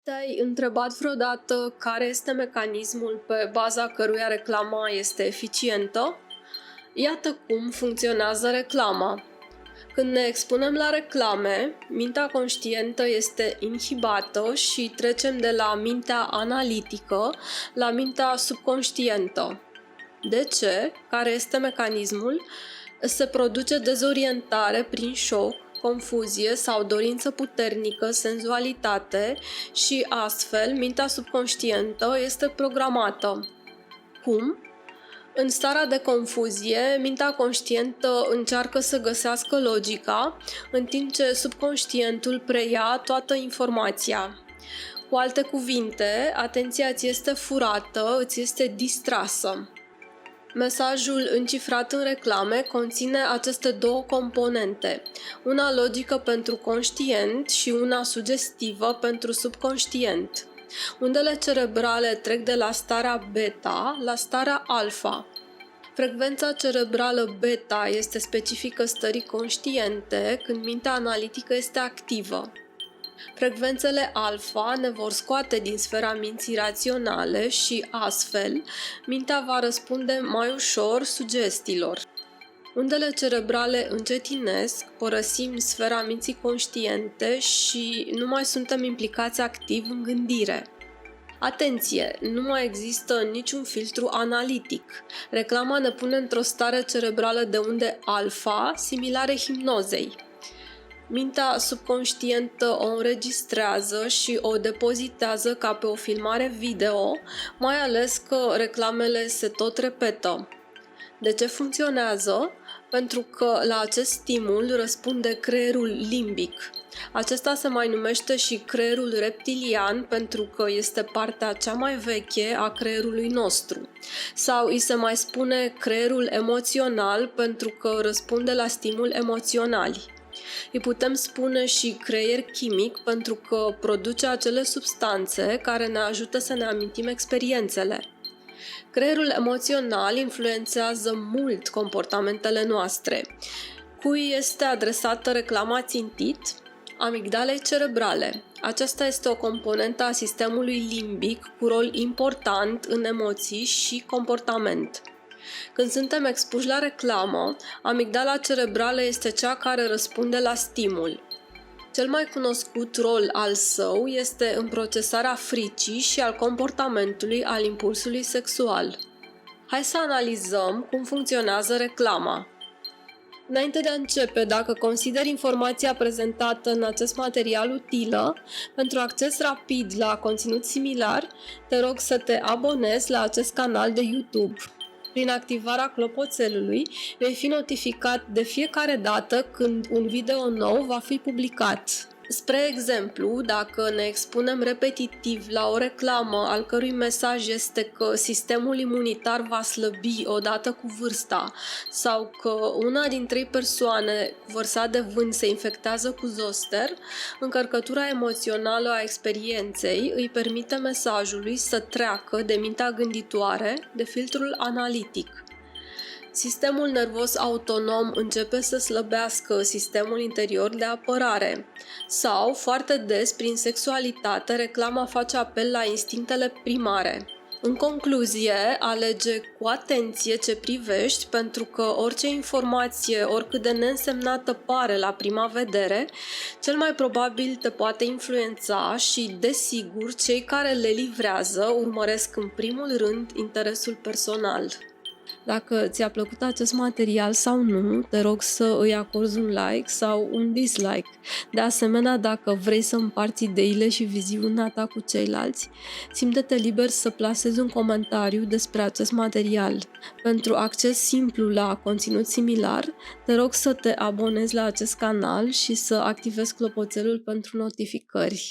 Te-ai întrebat vreodată care este mecanismul pe baza căruia reclama este eficientă? Iată cum funcționează reclama. Când ne expunem la reclame, mintea conștientă este inhibată și trecem de la mintea analitică la mintea subconștientă. De ce? Care este mecanismul? Se produce dezorientare prin șoc, confuzie sau dorință puternică, senzualitate și astfel mintea subconștientă este programată. Cum? În starea de confuzie, mintea conștientă încearcă să găsească logica, în timp ce subconștientul preia toată informația. Cu alte cuvinte, atenția ți este furată, îți este distrasă. Mesajul încifrat în reclame conține aceste două componente, una logică pentru conștient și una sugestivă pentru subconștient. Undele cerebrale trec de la starea beta la starea alfa. Frecvența cerebrală beta este specifică stării conștiente, când mintea analitică este activă. Frecvențele alfa ne vor scoate din sfera minții raționale și, astfel, mintea va răspunde mai ușor sugestiilor. Undele cerebrale încetinesc, părăsim sfera minții conștiente și nu mai suntem implicați activ în gândire. Atenție! Nu mai există niciun filtru analitic. Reclama ne pune într-o stare cerebrală de unde alfa, similare hipnozei. Mintea subconștientă o înregistrează și o depozitează ca pe o filmare video, mai ales că reclamele se tot repetă. De ce funcționează? Pentru că la acest stimul răspunde creierul limbic. Acesta se mai numește și creierul reptilian pentru că este partea cea mai veche a creierului nostru. Sau îi se mai spune creierul emoțional pentru că răspunde la stimuli emoționali. Îi putem spune și creier chimic pentru că produce acele substanțe care ne ajută să ne amintim experiențele. Creierul emoțional influențează mult comportamentele noastre. Cui este adresată reclama țintit? Amigdalei cerebrale. Aceasta este o componentă a sistemului limbic cu rol important în emoții și comportament. Când suntem expuși la reclamă, amigdala cerebrală este cea care răspunde la stimul. Cel mai cunoscut rol al său este în procesarea fricii și al comportamentului al impulsului sexual. Hai să analizăm cum funcționează reclama. Înainte de a începe, dacă consideri informația prezentată în acest material utilă, pentru acces rapid la conținut similar, te rog să te abonezi la acest canal de YouTube. Prin activarea clopoțelului, vei fi notificat de fiecare dată când un video nou va fi publicat. Spre exemplu, dacă ne expunem repetitiv la o reclamă al cărui mesaj este că sistemul imunitar va slăbi odată cu vârsta sau că una din 3 persoane cu vărsa de vânt se infectează cu zoster, încărcătura emoțională a experienței îi permite mesajului să treacă de mintea gânditoare, de filtrul analitic. Sistemul nervos autonom începe să slăbească sistemul interior de apărare sau, foarte des, prin sexualitate, reclama face apel la instinctele primare. În concluzie, alege cu atenție ce privești, pentru că orice informație, oricât de neînsemnată pare la prima vedere, cel mai probabil te poate influența și, desigur, cei care le livrează urmăresc în primul rând interesul personal. Dacă ți-a plăcut acest material sau nu, te rog să îi acorzi un like sau un dislike. De asemenea, dacă vrei să împarți ideile și viziunea ta cu ceilalți, simte-te liber să plasezi un comentariu despre acest material. Pentru acces simplu la conținut similar, te rog să te abonezi la acest canal și să activezi clopoțelul pentru notificări.